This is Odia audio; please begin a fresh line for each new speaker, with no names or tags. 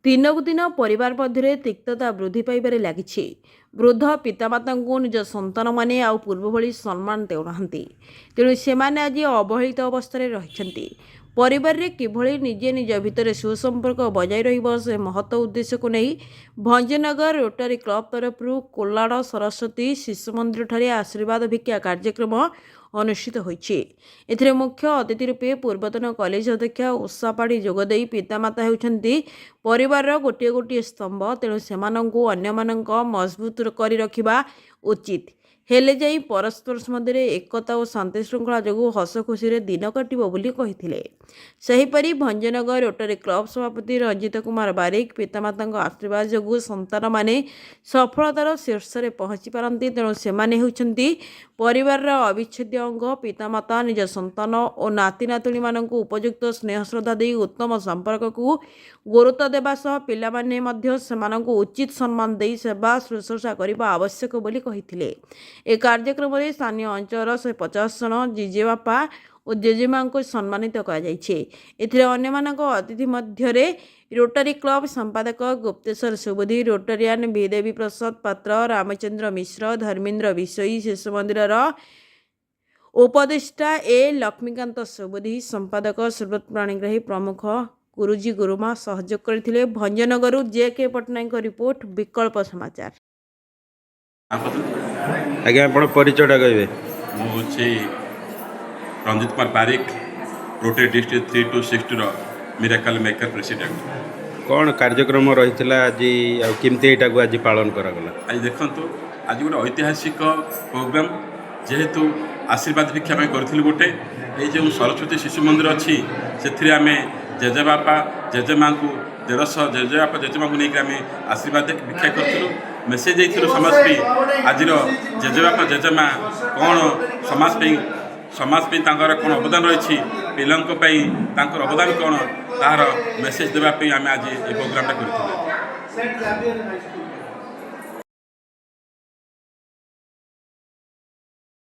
ଦିନକୁ ଦିନ ପରିବାର ମଧ୍ୟରେ ତିକ୍ତତା ବୃଦ୍ଧି ପାଇବାରେ ଲାଗିଛି। ବୃଦ୍ଧ ପିତାମାତାଙ୍କୁ ନିଜ ସନ୍ତାନମାନେ ଆଉ ପୂର୍ବ ଭଳି ସମ୍ମାନ ଦେଉନାହାନ୍ତି। ତେଣୁ ସେମାନେ ଆଜି ଅବହେଳିତ ଅବସ୍ଥାରେ ରହିଛନ୍ତି। ପରିବାରରେ କିଭଳି ନିଜେ ନିଜ ଭିତରେ ସୁସମ୍ପର୍କ ବଜାୟ ରହିବ ସେ ମହତ ଉଦ୍ଦେଶ୍ୟକୁ ନେଇ ଭଞ୍ଜନଗର ରୋଟାରୀ କ୍ଲବ ତରଫରୁ କୋଲାଡ ସରସ୍ୱତୀ ଶିଶୁ ମନ୍ଦିରଠାରେ ଆଶୀର୍ବାଦ ଭିକ୍ଷା କାର୍ଯ୍ୟକ୍ରମ ଅନୁଷ୍ଠିତ ହୋଇଛି। ଏଥିରେ ମୁଖ୍ୟ ଅତିଥି ରୂପେ ପୂର୍ବତନ କଲେଜ ଅଧ୍ୟକ୍ଷା ଉଷା ପାଢ଼ୀ ଯୋଗଦେଇ ପିତାମାତା ହେଉଛନ୍ତି ପରିବାରର ଗୋଟିଏ ଗୋଟିଏ ସ୍ତମ୍ଭ, ତେଣୁ ସେମାନଙ୍କୁ ଅନ୍ୟମାନଙ୍କ ମଜବୁତ କରି ରଖିବା ଉଚିତ। ହେଲେ ଯାଇ ପରସ୍ପର ମଧ୍ୟରେ ଏକତା ଓ ଶାନ୍ତି ଶୃଙ୍ଖଳା ଯୋଗୁଁ ହସ ଖୁସିରେ ଦିନ କଟିବ ବୋଲି କହିଥିଲେ। ସେହିପରି ଭଞ୍ଜନଗର ରୋଟାରୀ କ୍ଲବ ସଭାପତି ରଞ୍ଜିତ କୁମାର ବାରିକ ପିତାମାତାଙ୍କ ଆଶୀର୍ବାଦ ଯୋଗୁଁ ସନ୍ତାନମାନେ ସଫଳତାର ଶୀର୍ଷରେ ପହଞ୍ଚି ପାରନ୍ତି। ତେଣୁ ସେମାନେ ହେଉଛନ୍ତି ପରିବାରର ଅବିଚ୍ଛେଦ୍ୟ ଅଙ୍ଗ। ପିତାମାତା ନିଜ ସନ୍ତାନ ଓ ନାତି ନାତୁଣୀମାନଙ୍କୁ ଉପଯୁକ୍ତ ସ୍ନେହ ଶ୍ରଦ୍ଧା ଦେଇ ଉତ୍ତମ ସମ୍ପର୍କକୁ ଗୁରୁତ୍ୱ ଦେବା ସହ ପିଲାମାନେ ମଧ୍ୟ ସେମାନଙ୍କୁ ଉଚିତ ସମ୍ମାନ ଦେଇ ସେବା ଶୁଶ୍ରୂଷା କରିବା ଆବଶ୍ୟକ ବୋଲି କହିଥିଲେ। ଏ କାର୍ଯ୍ୟକ୍ରମରେ ସ୍ଥାନୀୟ ଅଞ୍ଚଳର 150 ଜଣ ଜେଜେବାପା ଓ ଜେଜେମାଙ୍କୁ ସମ୍ମାନିତ କରାଯାଇଛି। ଏଥିରେ ଅନ୍ୟମାନଙ୍କ ଅତିଥି ମଧ୍ୟରେ ରୋଟାରୀ କ୍ଲବ ସମ୍ପାଦକ ଗୁପ୍ତେଶ୍ୱର ସୁବୁଦ୍ଧି, ରୋଟାରିଆନ ଦେବୀ ପ୍ରସାଦ ପାତ୍ର, ରାମଚନ୍ଦ୍ର ମିଶ୍ର, ଧର୍ମେନ୍ଦ୍ର ବିଷୋୟୀ, ଶିଶୁ ମନ୍ଦିରର ଉପଦେଷ୍ଟା ଲକ୍ଷ୍ମୀକାନ୍ତ ସୁବୁଦ୍ଧି, ସମ୍ପାଦକ ସୁବ୍ରତ ପାଣିଗ୍ରାହୀ ପ୍ରମୁଖ ଗୁରୁଜୀ ଗୁରୁମା ସହଯୋଗ କରିଥିଲେ। ଭଞ୍ଜନଗରରୁ ଜେ.କେ. ପଟ୍ଟନାୟକଙ୍କ ରିପୋର୍ଟ, ବିକଳ୍ପ ସମାଚାର।
ଆଜ୍ଞା ଆପଣ ପରିଚୟଟା କହିବେ?
ମୁଁ ହେଉଛି Ranjit Kumar Barik, rotary district 3260 miracle maker president.
କ'ଣ କାର୍ଯ୍ୟକ୍ରମ ରହିଥିଲା ଆଜି ଆଉ କେମିତି ଏଇଟାକୁ ଆଜି ପାଳନ କରାଗଲା?
ଆଜି ଦେଖନ୍ତୁ, ଆଜି ଗୋଟେ ଐତିହାସିକ ପ୍ରୋଗ୍ରାମ, ଯେହେତୁ ଆଶୀର୍ବାଦ ଭିକ୍ଷା ପାଇଁ କରିଥିଲୁ। ଗୋଟେ ଏଇ ଯେଉଁ ସରସ୍ୱତୀ ଶିଶୁ ମନ୍ଦିର ଅଛି ସେଥିରେ ଆମେ ଜେଜେବାପା ଜେଜେମାଙ୍କୁ 150 ଜେଜେବାପା ଜେଜେମାଙ୍କୁ ନେଇକି ଆମେ ଆଶୀର୍ବାଦ ଭିକ୍ଷା କରିଥିଲୁ। ମେସେଜ ଦେଇଥିଲୁ ସମାଜ ପାଇଁ, ଆଜିର ଜେଜେବାପା ଜେଜେମା କ'ଣ ସମାଜ ପାଇଁ ତାଙ୍କର କ'ଣ ଅବଦାନ ରହିଛି, ପିଲାଙ୍କ ପାଇଁ ତାଙ୍କର ଅବଦାନ କ'ଣ, ତାହାର ମେସେଜ ଦେବା ପାଇଁ ଆମେ ଆଜି ଏ ପ୍ରୋଗ୍ରାମଟା କରିଥିଲୁ।